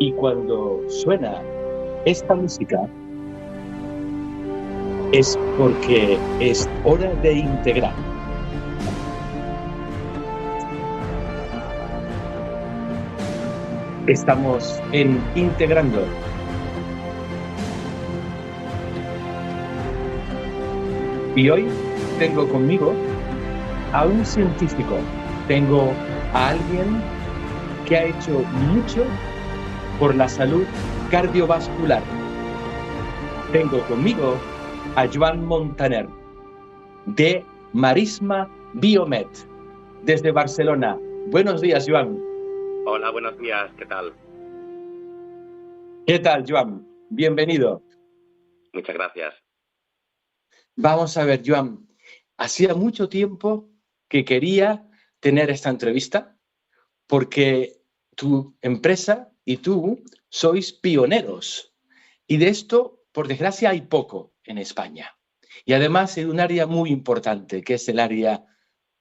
Y cuando suena esta música es porque es hora de integrar. Estamos en Integrando. Y hoy tengo conmigo a un científico. Tengo a alguien que ha hecho mucho por la salud cardiovascular. Tengo conmigo a Joan Montaner, de Marisma Biomed, desde Barcelona. Buenos días, Joan. Hola, buenos días, ¿qué tal? ¿Qué tal, Joan? Bienvenido. Muchas gracias. Vamos a ver, Joan, hacía mucho tiempo que quería tener esta entrevista porque tu empresa y tú sois pioneros y de esto, por desgracia, hay poco en España. Y además en un área muy importante, que es el área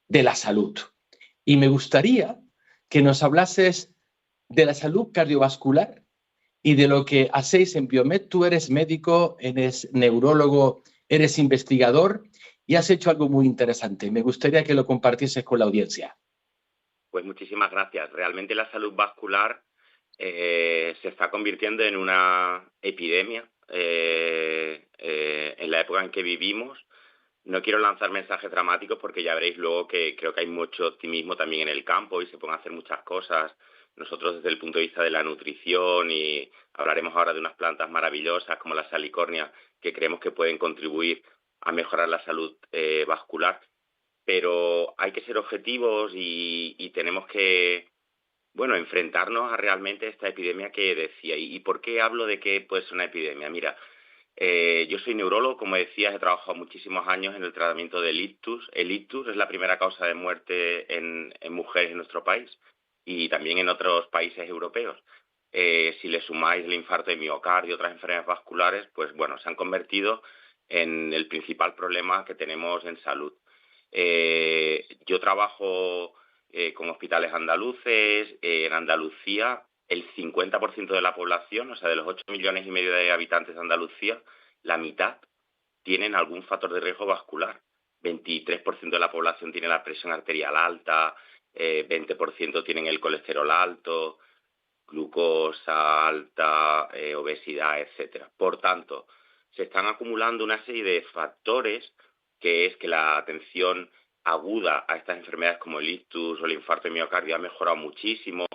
de la salud. Y me gustaría que nos hablases de la salud cardiovascular y de lo que hacéis en Biomed. Tú eres médico, eres neurólogo, eres investigador y has hecho algo muy interesante. Me gustaría que lo compartieses con la audiencia. Pues muchísimas gracias. Realmente la salud vascular se está convirtiendo en una epidemia en la época en que vivimos. No quiero lanzar mensajes dramáticos porque ya veréis luego que creo que hay mucho optimismo también en el campo y se pueden hacer muchas cosas. Nosotros desde el punto de vista de la nutrición, y hablaremos ahora de unas plantas maravillosas como la salicornia que creemos que pueden contribuir a mejorar la salud vascular. Pero hay que ser objetivos y tenemos que, bueno, enfrentarnos a realmente esta epidemia que decía. ¿Y por qué hablo de que puede ser una epidemia? Mira, yo soy neurólogo, como decías, he trabajado muchísimos años en el tratamiento del ictus. El ictus es la primera causa de muerte en mujeres en nuestro país y también en otros países europeos. Si le sumáis el infarto de miocardio y otras enfermedades vasculares, pues bueno, se han convertido en el principal problema que tenemos en salud. Yo trabajo con hospitales andaluces. En Andalucía, el 50% de la población, o sea, de los 8,5 millones de habitantes de Andalucía, la mitad tienen algún factor de riesgo vascular. 23% de la población tiene la presión arterial alta, 20% tienen el colesterol alto, glucosa alta, obesidad, etcétera. Por tanto, se están acumulando una serie de factores, que es que la atención aguda a estas enfermedades como el ictus o el infarto de miocardio ha mejorado muchísimo.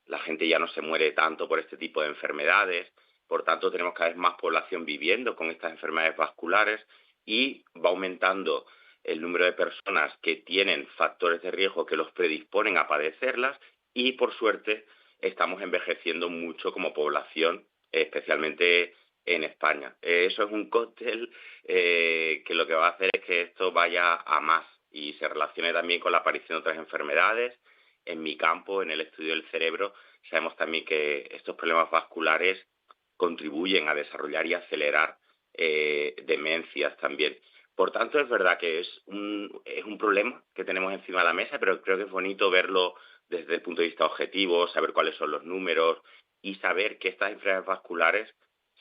La gente ya no se muere tanto por este tipo de enfermedades. Por tanto, tenemos cada vez más población viviendo con estas enfermedades vasculares y va aumentando el número de personas que tienen factores de riesgo que los predisponen a padecerlas y, por suerte, estamos envejeciendo mucho como población, especialmente en España. Eso es un cóctel que lo que va a hacer es que esto vaya a más y se relacione también con la aparición de otras enfermedades. En mi campo, en el estudio del cerebro, sabemos también que estos problemas vasculares contribuyen a desarrollar y acelerar demencias también. Por tanto, es verdad que es un problema que tenemos encima de la mesa, pero creo que es bonito verlo desde el punto de vista objetivo, saber cuáles son los números y saber que estas enfermedades vasculares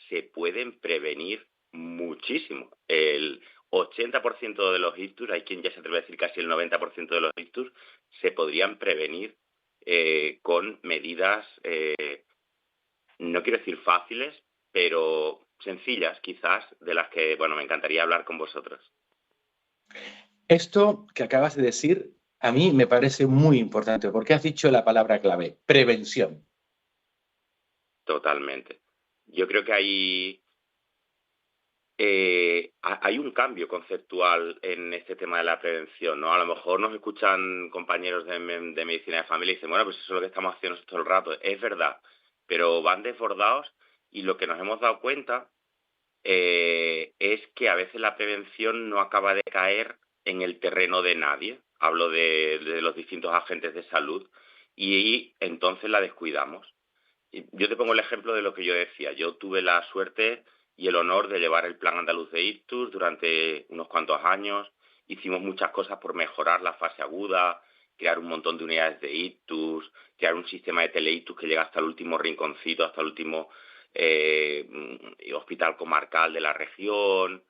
se pueden prevenir muchísimo. El 80% de los ictus, hay quien ya se atreve a decir casi el 90% de los ictus, se podrían prevenir con medidas, no quiero decir fáciles, pero sencillas quizás, de las que, bueno, me encantaría hablar con vosotros. Esto que acabas de decir a mí me parece muy importante porque has dicho la palabra clave, prevención. Totalmente. Yo creo que hay un cambio conceptual en este tema de la prevención, ¿no? A lo mejor nos escuchan compañeros de medicina de familia y dicen, bueno, pues eso es lo que estamos haciendo todo el rato. Es verdad, pero van desbordados y lo que nos hemos dado cuenta es que a veces la prevención no acaba de caer en el terreno de nadie. Hablo de los distintos agentes de salud y entonces la descuidamos. Yo te pongo el ejemplo de lo que yo decía. Yo tuve la suerte y el honor de llevar el Plan Andaluz de Ictus durante unos cuantos años. Hicimos muchas cosas por mejorar la fase aguda, crear un montón de unidades de ictus, crear un sistema de teleictus que llega hasta el último rinconcito, hasta el último hospital comarcal de la región.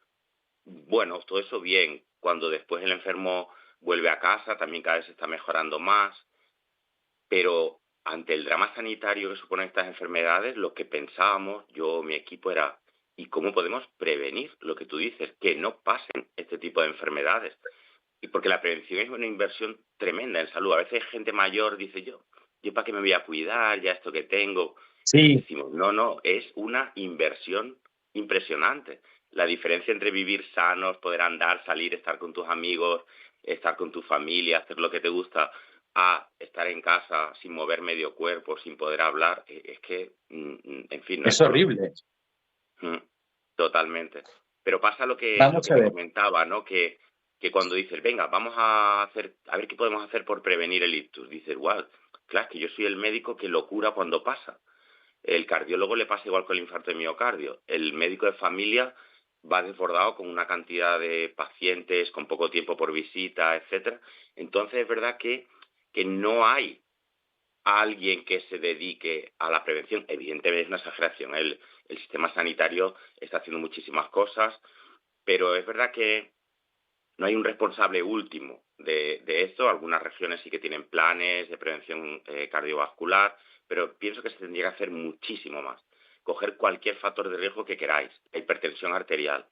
Bueno, todo eso bien. Cuando después el enfermo vuelve a casa, también cada vez se está mejorando más, pero ante el drama sanitario que suponen estas enfermedades, lo que pensábamos, yo, mi equipo, era, ¿y cómo podemos prevenir lo que tú dices? Que no pasen este tipo de enfermedades. Y porque la prevención es una inversión tremenda en salud. A veces gente mayor dice, yo para qué me voy a cuidar, ya esto que tengo. Y Sí, decimos, no, es una inversión impresionante. La diferencia entre vivir sanos, poder andar, salir, estar con tus amigos, estar con tu familia, hacer lo que te gusta, a estar en casa sin mover medio cuerpo, sin poder hablar, es que, en fin, no es es solo. horrible. Mm, Totalmente. Pero pasa lo Vamos que a te ver. comentaba, ¿no? Que cuando dices, venga, vamos a hacer, a ver qué podemos hacer por prevenir el ictus, dices, wow, claro, es que yo soy el médico que lo cura cuando pasa. El cardiólogo le pasa igual con el infarto de miocardio. El médico de familia va desbordado con una cantidad de pacientes, con poco tiempo por visita, etcétera. Entonces es verdad que no hay alguien que se dedique a la prevención. Evidentemente es una exageración. El sistema sanitario está haciendo muchísimas cosas, pero es verdad que no hay un responsable último de esto. Algunas regiones sí que tienen planes de prevención cardiovascular, pero pienso que se tendría que hacer muchísimo más. Coger cualquier factor de riesgo que queráis. La hipertensión arterial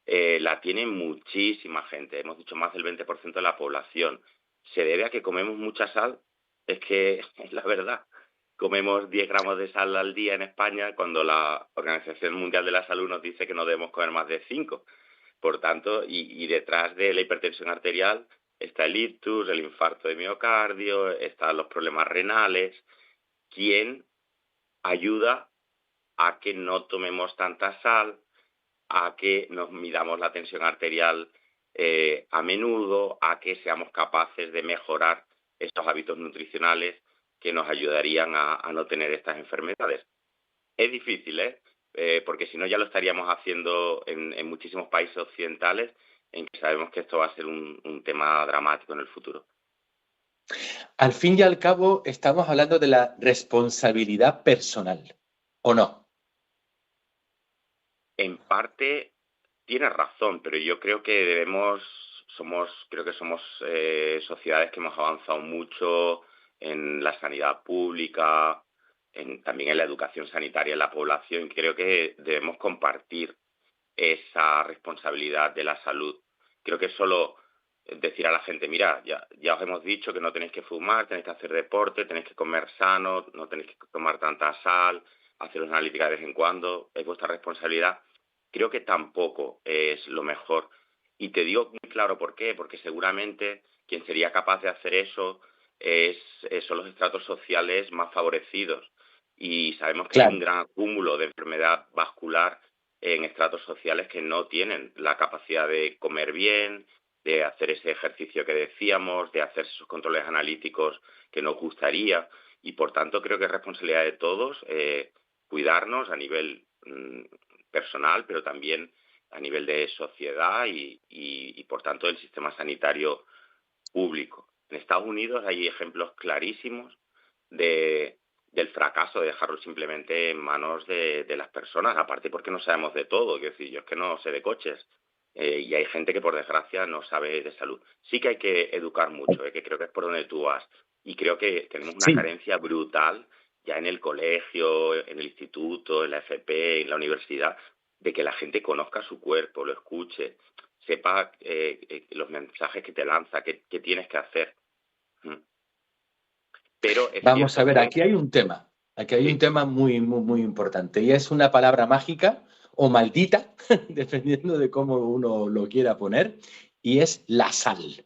la tiene muchísima gente. Hemos dicho más del 20% de la población. ¿Se debe a que comemos mucha sal? Es que es la verdad. Comemos 10 gramos de sal al día en España cuando la Organización Mundial de la Salud nos dice que no debemos comer más de 5. Por tanto, y detrás de la hipertensión arterial está el ictus, el infarto de miocardio, están los problemas renales. ¿Quién ayuda a que no tomemos tanta sal, a que nos midamos la tensión arterial a menudo, a que seamos capaces de mejorar estos hábitos nutricionales que nos ayudarían a no tener estas enfermedades? Es difícil, ¿eh? Porque si no ya lo estaríamos haciendo en muchísimos países occidentales en que sabemos que esto va a ser un tema dramático en el futuro. Al fin y al cabo, estamos hablando de la responsabilidad personal, ¿o no? En parte tienes razón, pero yo creo que creo que somos sociedades que hemos avanzado mucho en la sanidad pública, también en la educación sanitaria en la población. Creo que debemos compartir esa responsabilidad de la salud. Creo que solo decir a la gente, mira, ya os hemos dicho que no tenéis que fumar, tenéis que hacer deporte, tenéis que comer sano, no tenéis que tomar tanta sal, hacer una analítica de vez en cuando, es vuestra responsabilidad. Creo que tampoco es lo mejor. Y te digo muy claro por qué, porque seguramente quien sería capaz de hacer eso son los estratos sociales más favorecidos. Y sabemos que hay un Claro. gran acúmulo de enfermedad vascular en estratos sociales que no tienen la capacidad de comer bien, de hacer ese ejercicio que decíamos, de hacer esos controles analíticos que nos gustaría. Y por tanto creo que es responsabilidad de todos cuidarnos a nivel personal, pero también a nivel de sociedad y por tanto del sistema sanitario público. En Estados Unidos hay ejemplos clarísimos de, del fracaso de dejarlo simplemente en manos de las personas, aparte porque no sabemos de todo, es decir, yo es que no sé de coches, y hay gente que por desgracia no sabe de salud. Sí que hay que educar mucho, que creo que es por donde tú vas, y creo que tenemos una Sí, carencia brutal ya en el colegio, en el instituto, en la FP, en la universidad, de que la gente conozca su cuerpo, lo escuche, sepa los mensajes que te lanza, qué tienes que hacer. Mm. Pero es vamos a cierto ver, que aquí hay un tema, aquí hay un sí, tema muy, muy, muy importante y es una palabra mágica o maldita, dependiendo de cómo uno lo quiera poner, y es la sal.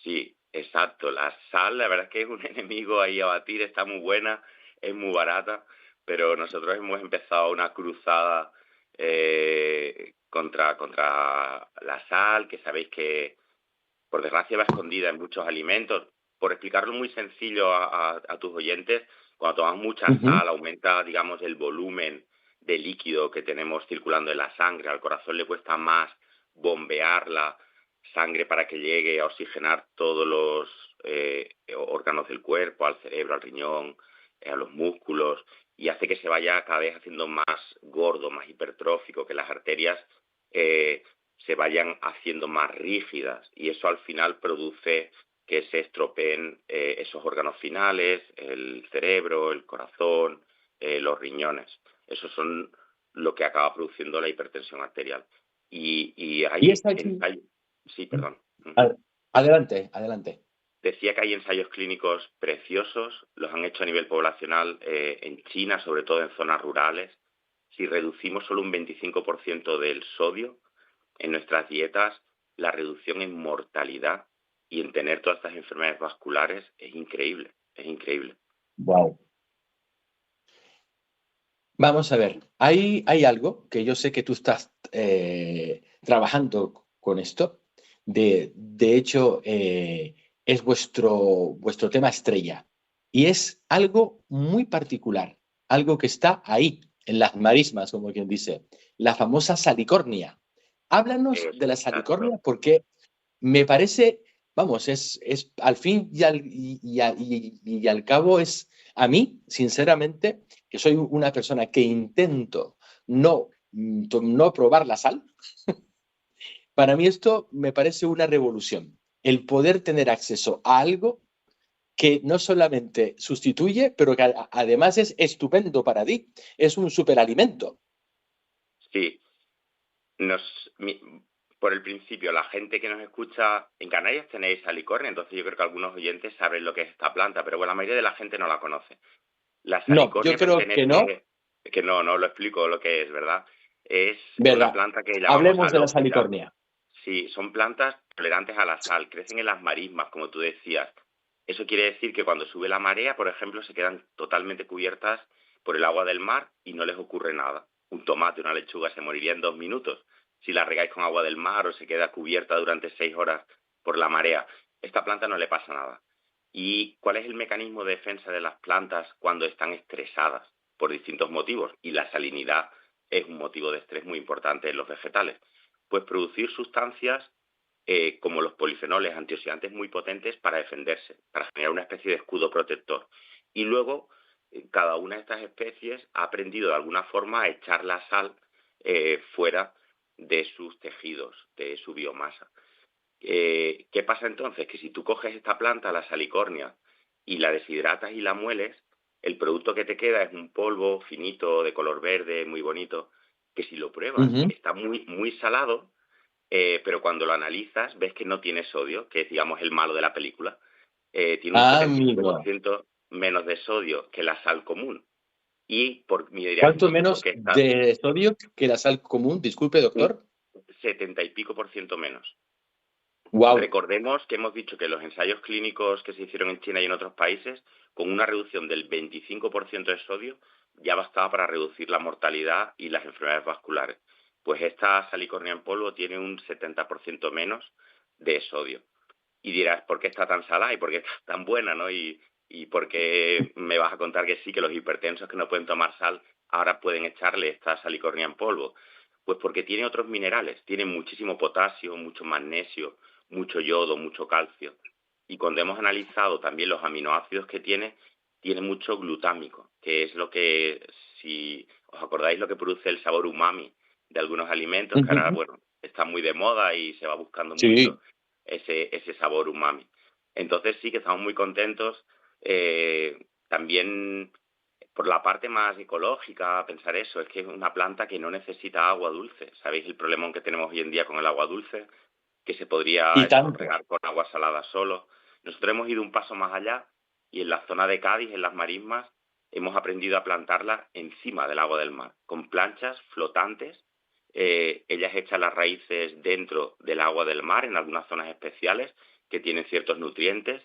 sí, exacto. La sal, la verdad es que es un enemigo ahí a batir, está muy buena, es muy barata, pero nosotros hemos empezado una cruzada contra la sal, que sabéis que por desgracia va escondida en muchos alimentos. Por explicarlo muy sencillo a tus oyentes, cuando tomamos mucha Ujú. sal aumenta, digamos, el volumen de líquido que tenemos circulando en la sangre. Al corazón le cuesta más bombearla sangre para que llegue a oxigenar todos los órganos del cuerpo, al cerebro, al riñón, a los músculos, y hace que se vaya cada vez haciendo más gordo, más hipertrófico, que las arterias se vayan haciendo más rígidas, y eso al final produce que se estropeen esos órganos finales, el cerebro, el corazón, los riñones. Esos son lo que acaba produciendo la hipertensión arterial. Y Y hay es aquí. ensayos. Sí, perdón. Adelante, adelante. Decía que hay ensayos clínicos preciosos, los han hecho a nivel poblacional en China, sobre todo en zonas rurales. Si reducimos solo un 25% del sodio en nuestras dietas, la reducción en mortalidad y en tener todas estas enfermedades vasculares es increíble, es increíble. Wow. Vamos a ver, hay algo que yo sé que tú estás trabajando con esto. De hecho, es vuestro tema estrella. Y es algo muy particular, algo que está ahí, en las marismas, como quien dice, la famosa salicornia. Háblanos de la Exacto. salicornia porque me parece, vamos, es al fin y al cabo es a mí, sinceramente, que soy una persona que intento no probar la sal, para mí esto me parece una revolución. El poder tener acceso a algo que no solamente sustituye, pero que además es estupendo para ti. Es un superalimento. Sí, por el principio, la gente que nos escucha, en Canarias tenéis salicornia, entonces yo creo que algunos oyentes saben lo que es esta planta, pero bueno, la mayoría de la gente no la conoce. La No, yo salicornia creo que no. pertenece, que no lo explico lo que es, ¿verdad? Es una Verdad. planta que llamamos Hablemos de la halófita. salicornia. Sí, son plantas tolerantes a la sal, crecen en las marismas, como tú decías. Eso quiere decir que cuando sube la marea, por ejemplo, se quedan totalmente cubiertas por el agua del mar y no les ocurre nada. Un tomate, una lechuga se moriría en 2 minutos si la regáis con agua del mar o se queda cubierta durante 6 horas por la marea. Esta planta no le pasa nada. ¿Y cuál es el mecanismo de defensa de las plantas cuando están estresadas por distintos motivos? Y la salinidad es un motivo de estrés muy importante en los vegetales. Pues producir sustancias como los polifenoles antioxidantes muy potentes para defenderse, para generar una especie de escudo protector. Y luego, cada una de estas especies ha aprendido de alguna forma a echar la sal fuera de sus tejidos, de su biomasa. ¿Qué pasa entonces? Que si tú coges esta planta, la salicornia, y la deshidratas y la mueles, el producto que te queda es un polvo finito, de color verde, muy bonito, que si lo pruebas Ujú. está muy, muy salado, pero cuando lo analizas ves que no tiene sodio, que es, digamos, el malo de la película. Tiene un Amigo. 75% menos de sodio que la sal común. Me dirás, ¿Cuánto entonces, ¿por menos qué está de sodio que la sal común? Disculpe, un doctor. 70 y pico % menos? Wow. Recordemos que hemos dicho que los ensayos clínicos que se hicieron en China y en otros países, con una reducción del 25% de sodio, ya bastaba para reducir la mortalidad y las enfermedades vasculares. Pues esta salicornia en polvo tiene un 70% menos de sodio. Y dirás, ¿por qué está tan salada y por qué está tan buena, no? Y por qué me vas a contar que sí, que los hipertensos que no pueden tomar sal ahora pueden echarle esta salicornia en polvo. Pues porque tiene otros minerales, tiene muchísimo potasio, mucho magnesio, mucho yodo, mucho calcio. Y cuando hemos analizado también los aminoácidos que tiene mucho glutámico, que es lo que, si os acordáis, lo que produce el sabor umami de algunos alimentos, que ahora, Ujú. bueno, está muy de moda y se va buscando mucho Sí. ese sabor umami. Entonces sí que estamos muy contentos. También por la parte más ecológica, pensar eso, es que es una planta que no necesita agua dulce. ¿Sabéis el problemón que tenemos hoy en día con el agua dulce? Que se podría Y eso, tanto. regar con agua salada solo. Nosotros hemos ido un paso más allá y en la zona de Cádiz, en las marismas, hemos aprendido a plantarla encima del agua del mar, con planchas flotantes. Ellas echan las raíces dentro del agua del mar, en algunas zonas especiales, que tienen ciertos nutrientes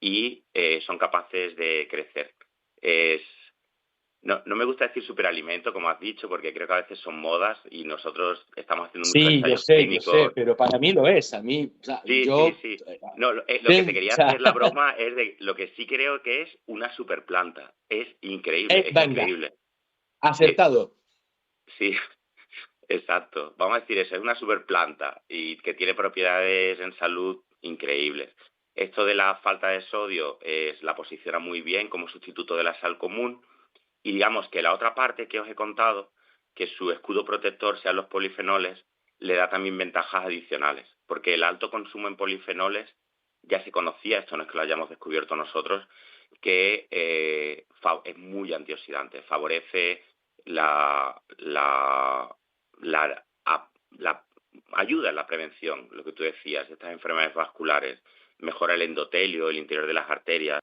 y son capaces de crecer. Es no me gusta decir superalimento, como has dicho, porque creo que a veces son modas y nosotros estamos haciendo muchos Sí, ensayos yo sé, clínicos. pero para mí lo es. A mí, o sea, Sí, sí, yo, sí. No, lo que te o quería sea, hacer la broma es de lo que sí creo que es una superplanta. Es increíble, es venga, increíble. Eh, acertado. sí, Exacto. Vamos a decir eso, es una superplanta y que tiene propiedades en salud increíbles. Esto de la falta de sodio la posiciona muy bien como sustituto de la sal común y digamos que la otra parte que os he contado, que su escudo protector sean los polifenoles, le da también ventajas adicionales, porque el alto consumo en polifenoles ya se conocía, esto no es que lo hayamos descubierto nosotros, que es muy antioxidante, favorece la, la ayuda en la prevención, lo que tú decías, de estas enfermedades vasculares, mejora el endotelio, el interior de las arterias,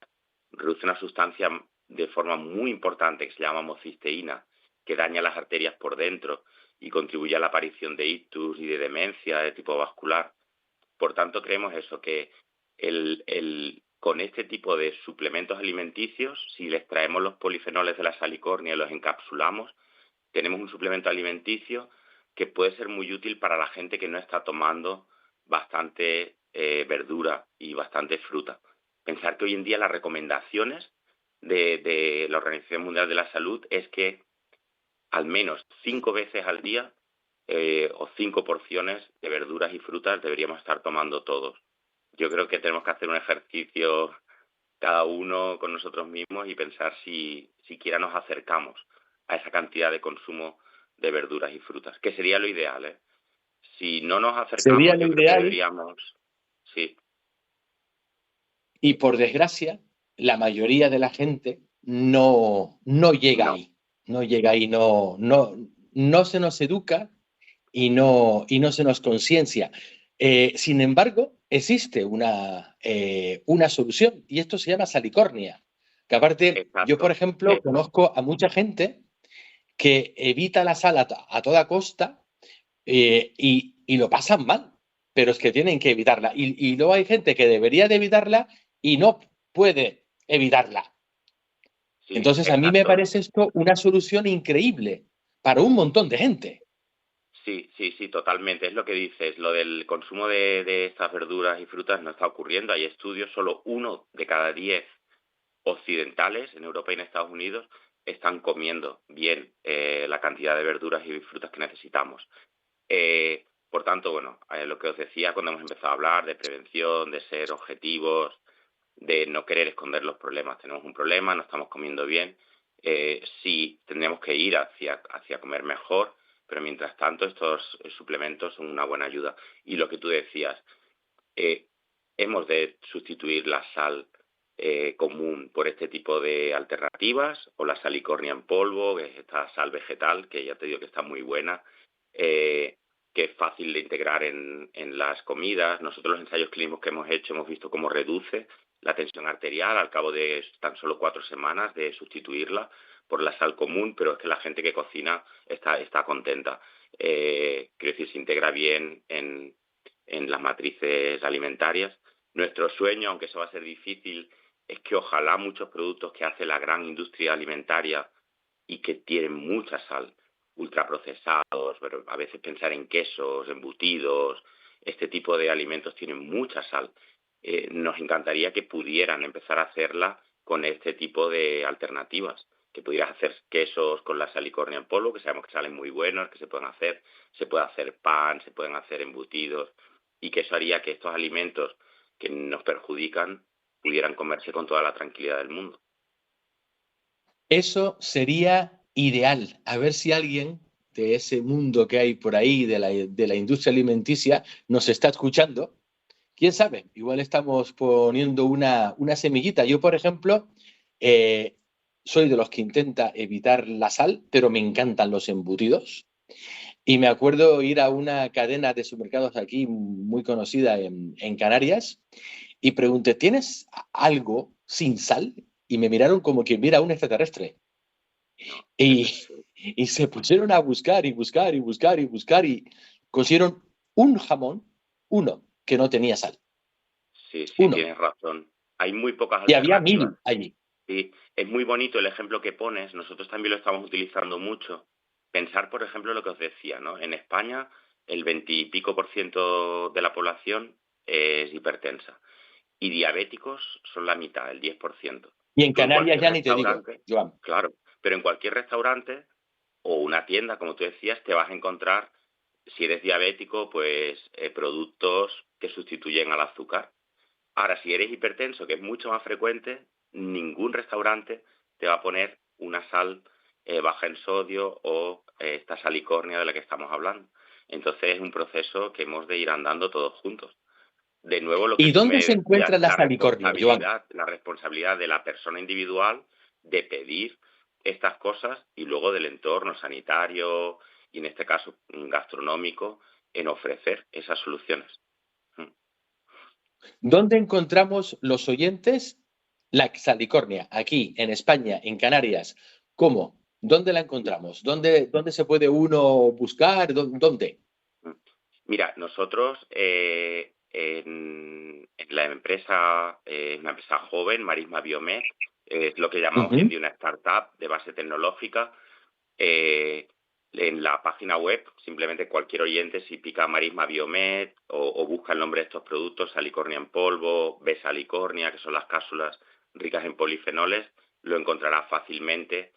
reduce una sustancia de forma muy importante que se llama homocisteína, que daña las arterias por dentro y contribuye a la aparición de ictus y de demencia de tipo vascular. Por tanto, creemos eso, que con este tipo de suplementos alimenticios, si les traemos los polifenoles de la salicornia y los encapsulamos, tenemos un suplemento alimenticio que puede ser muy útil para la gente que no está tomando bastante verdura y bastante fruta. Pensar que hoy en día las recomendaciones de la Organización Mundial de la Salud es que al menos 5 veces al día o 5 porciones de verduras y frutas deberíamos estar tomando todos. Yo creo que tenemos que hacer un ejercicio cada uno con nosotros mismos y pensar si siquiera nos acercamos a esa cantidad de consumo de verduras y frutas, que sería lo ideal, ¿eh? Si no nos Sería acercamos, lo yo creo que ideal deberíamos, sí, y por desgracia, la mayoría de la gente no llega no, ahí. No llega ahí, no se nos educa y no se nos conciencia. Sin embargo, existe una solución y esto se llama salicornia. Que aparte, yo, por exacto, ejemplo, conozco a mucha gente que evita la sal a toda costa y lo pasan mal, pero es que tienen que evitarla. Y luego hay gente que debería de evitarla y no puede evitarla. sí, Entonces, a mí me exacto. parece esto una solución increíble para un montón de gente. Sí, sí, sí, totalmente. Es lo que dices. Lo del consumo de estas verduras y frutas no está ocurriendo. Hay estudios, solo 1 de cada 10 occidentales en Europa y en Estados Unidos están comiendo bien la cantidad de verduras y frutas que necesitamos. Por tanto, bueno, lo que os decía cuando hemos empezado a hablar de prevención, de ser objetivos, de no querer esconder los problemas. Tenemos un problema, no estamos comiendo bien, sí tendremos que ir hacia comer mejor, pero mientras tanto estos suplementos son una buena ayuda. Y lo que tú decías, eh, hemos de sustituir la sal común por este tipo de alternativas, o la salicornia en polvo, que es esta sal vegetal, que ya te digo que está muy buena, que es fácil de integrar en las comidas. Nosotros los ensayos clínicos que hemos hecho hemos visto cómo reduce la tensión arterial al cabo de tan solo 4 semanas de sustituirla por la sal común, pero es que la gente que cocina está contenta. Quiero decir, se integra bien en las matrices alimentarias. Nuestro sueño, aunque eso va a ser difícil, es que ojalá muchos productos que hace la gran industria alimentaria y que tienen mucha sal, ultraprocesados, pero a veces pensar en quesos, embutidos, este tipo de alimentos tienen mucha sal. Nos encantaría que pudieran empezar a hacerla con este tipo de alternativas, que pudieras hacer quesos con la salicornia en polvo, que sabemos que salen muy buenos, que se puede hacer pan, se pueden hacer embutidos, y que eso haría que estos alimentos que nos perjudican pudieran comerse con toda la tranquilidad del mundo. Eso sería ideal. A ver si alguien de ese mundo que hay por ahí, de la industria alimenticia, nos está escuchando. ¿Quién sabe? Igual estamos poniendo una semillita. Yo, por ejemplo, eh, soy de los que intenta evitar la sal, pero me encantan los embutidos. Y me acuerdo ir a una cadena de supermercados aquí muy conocida en Canarias y pregunté, ¿tienes algo sin sal? Y me miraron como quien mira a un extraterrestre. No, Y, y se pusieron a buscar y buscar y buscar y buscar y consiguieron un jamón, uno, que no tenía sal. sí, sí, Uno. tienes razón. Hay muy pocas Y había alternativas. 1000 allí. Sí, es muy bonito el ejemplo que pones. Nosotros también lo estamos utilizando mucho. Pensar, por ejemplo, lo que os decía, ¿no? En España, el 20 y pico por ciento de la población es hipertensa y diabéticos son la mitad, el 10%. Y en Tú en Canarias cualquier ya ni te digo, restaurante, Joan. claro, pero en cualquier restaurante o una tienda, como tú decías, te vas a encontrar Si eres diabético, pues productos que sustituyen al azúcar. Ahora, si eres hipertenso, que es mucho más frecuente, ningún restaurante te va a poner una sal baja en sodio o esta salicornia de la que estamos hablando. Entonces es un proceso que hemos de ir andando todos juntos. De nuevo, lo que ¿Y tú dónde me se decías, encuentra la salicornia, Joan? la responsabilidad de la persona individual de pedir estas cosas y luego del entorno sanitario y en este caso gastronómico en ofrecer esas soluciones. Mm. ¿Dónde encontramos los oyentes la salicornia? Aquí, en España, en Canarias. ¿Cómo? ¿Dónde la encontramos? ¿Dónde se puede uno buscar? ¿Dónde? Mm. Mira, nosotros en la empresa, una empresa joven, Marisma Biomed, es lo que llamamos hoy en Ujú. día una startup de base tecnológica. eh, en la página web, simplemente cualquier oyente, si pica Marisma Biomed o busca el nombre de estos productos, salicornia en polvo, Besalicornia, que son las cápsulas ricas en polifenoles, lo encontrará fácilmente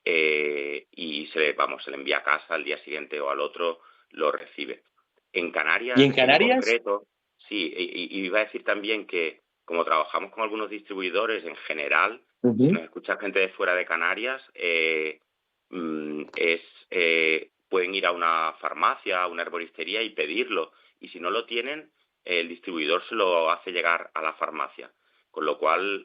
y se le envía a casa al día siguiente o al otro, lo recibe. En ¿Y Canarias, en en Canarias? concreto, sí, y iba a decir también que como trabajamos con algunos distribuidores en general, si Ujú. nos escucha gente de fuera de Canarias, pueden ir a una farmacia, a una herboristería y pedirlo. Y si no lo tienen, el distribuidor se lo hace llegar a la farmacia, con lo cual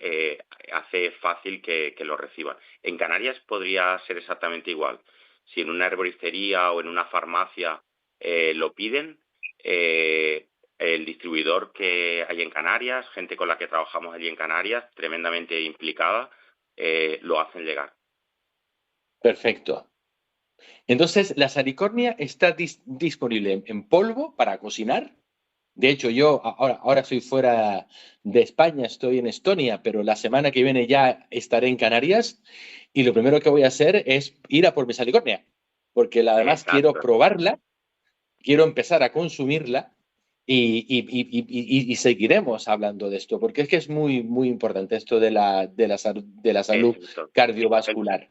hace fácil que lo reciban. En Canarias podría ser exactamente igual. Si en una herboristería o en una farmacia lo piden, el distribuidor que hay en Canarias, gente con la que trabajamos allí en Canarias, tremendamente implicada, lo hacen llegar. Perfecto. Entonces, la salicornia está disponible en polvo para cocinar. De hecho, yo ahora estoy fuera de España, estoy en Estonia, pero la semana que viene ya estaré en Canarias y lo primero que voy a hacer es ir a por mi salicornia, porque además quiero Exacto. probarla, quiero empezar a consumirla y seguiremos hablando de esto, porque es que es muy, muy importante esto de la salud Exacto. El, cardiovascular.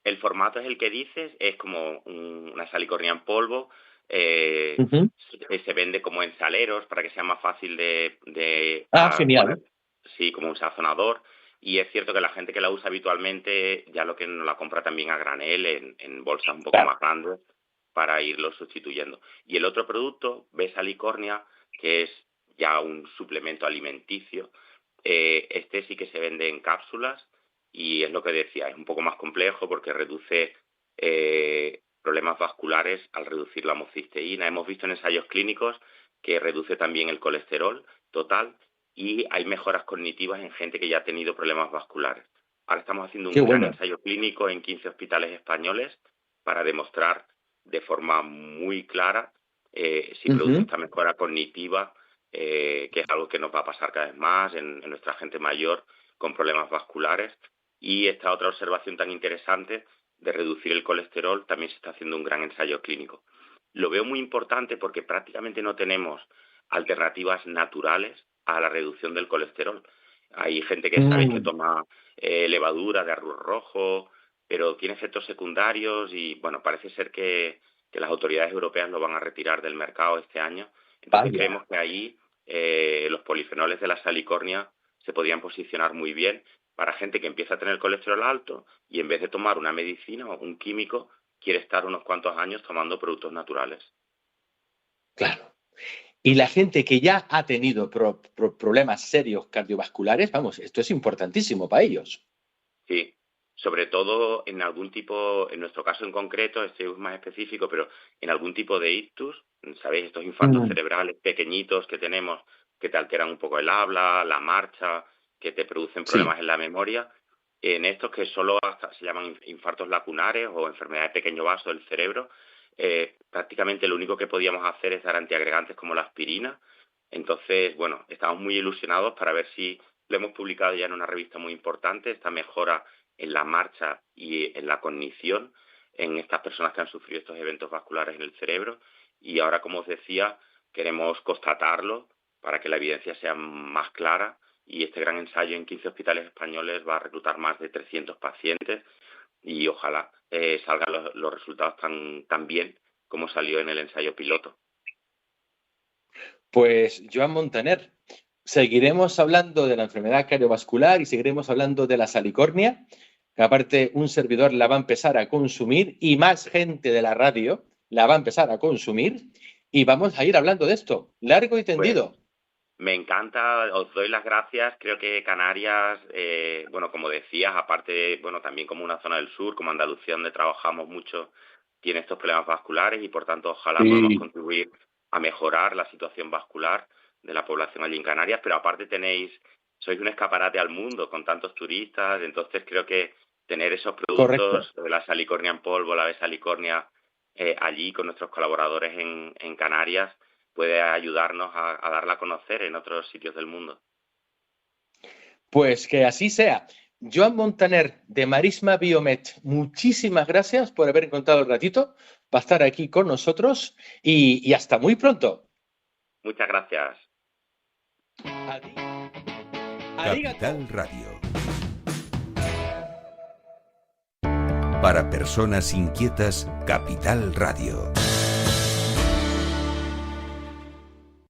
el formato es el que dices, es como una salicornia en polvo, eh, Ujú. se vende como en saleros para que sea más fácil de Ah, poner, genial. sí, como un sazonador. Y es cierto que la gente que la usa habitualmente ya lo que no la compra también a granel en bolsas un poco Claro. más grandes para irlo sustituyendo. Y el otro producto, Besalicornia, que es ya un suplemento alimenticio, este sí que se vende en cápsulas y es lo que decía, es un poco más complejo porque reduce problemas vasculares al reducir la homocisteína. Hemos visto en ensayos clínicos que reduce también el colesterol total y hay mejoras cognitivas en gente que ya ha tenido problemas vasculares. Ahora estamos haciendo Qué un gran bueno. ensayo clínico en 15 hospitales españoles para demostrar de forma muy clara si produce Ujú. esta mejora cognitiva, que es algo que nos va a pasar cada vez más en nuestra gente mayor con problemas vasculares. Y esta otra observación tan interesante de reducir el colesterol, también se está haciendo un gran ensayo clínico. Lo veo muy importante porque prácticamente no tenemos alternativas naturales a la reducción del colesterol. Hay gente que sabéis que Mm. toma levadura de arroz rojo, pero tiene efectos secundarios y bueno, parece ser que las autoridades europeas lo van a retirar del mercado este año. Entonces Vaya. creemos que ahí los polifenoles de la salicornia se podrían posicionar muy bien para gente que empieza a tener colesterol alto y en vez de tomar una medicina o un químico, quiere estar unos cuantos años tomando productos naturales. Claro. Y la gente que ya ha tenido problemas serios cardiovasculares, vamos, esto es importantísimo para ellos. Sí, sobre todo en algún tipo, en nuestro caso en concreto, este es más específico, pero en algún tipo de ictus, ¿sabéis? Estos infartos Mm. cerebrales pequeñitos que tenemos que te alteran un poco el habla, la marcha, que te producen Sí. problemas en la memoria. En estos que solo hasta se llaman infartos lacunares o enfermedades de pequeño vaso del cerebro, prácticamente lo único que podíamos hacer es dar antiagregantes como la aspirina. Entonces, bueno, estamos muy ilusionados para ver si lo hemos publicado ya en una revista muy importante, esta mejora en la marcha y en la cognición en estas personas que han sufrido estos eventos vasculares en el cerebro. Y ahora, como os decía, queremos constatarlo para que la evidencia sea más clara y este gran ensayo en 15 hospitales españoles va a reclutar más de 300 pacientes y ojalá salgan los resultados tan bien como salió en el ensayo piloto. Pues Joan Montaner, seguiremos hablando de la enfermedad cardiovascular y seguiremos hablando de la salicornia, que aparte un servidor la va a empezar a consumir y más gente de la radio la va a empezar a consumir y vamos a ir hablando de esto, largo y tendido. Pues me encanta, os doy las gracias. Creo que Canarias, bueno, como decías, aparte, bueno, también como una zona del sur, como Andalucía, donde trabajamos mucho, tiene estos problemas vasculares y por tanto ojalá podamos Sí, contribuir a mejorar la situación vascular de la población allí en Canarias, pero aparte sois un escaparate al mundo con tantos turistas, entonces creo que tener esos correcto. productos de la salicornia en polvo, la salicornia allí con nuestros colaboradores en Canarias puede ayudarnos a darla a conocer en otros sitios del mundo. Pues que así sea. Joan Montaner de Marisma Biomet, muchísimas gracias por haber encontrado el ratito para estar aquí con nosotros y hasta muy pronto. Muchas gracias. Capital Radio. Para personas inquietas, Capital Radio.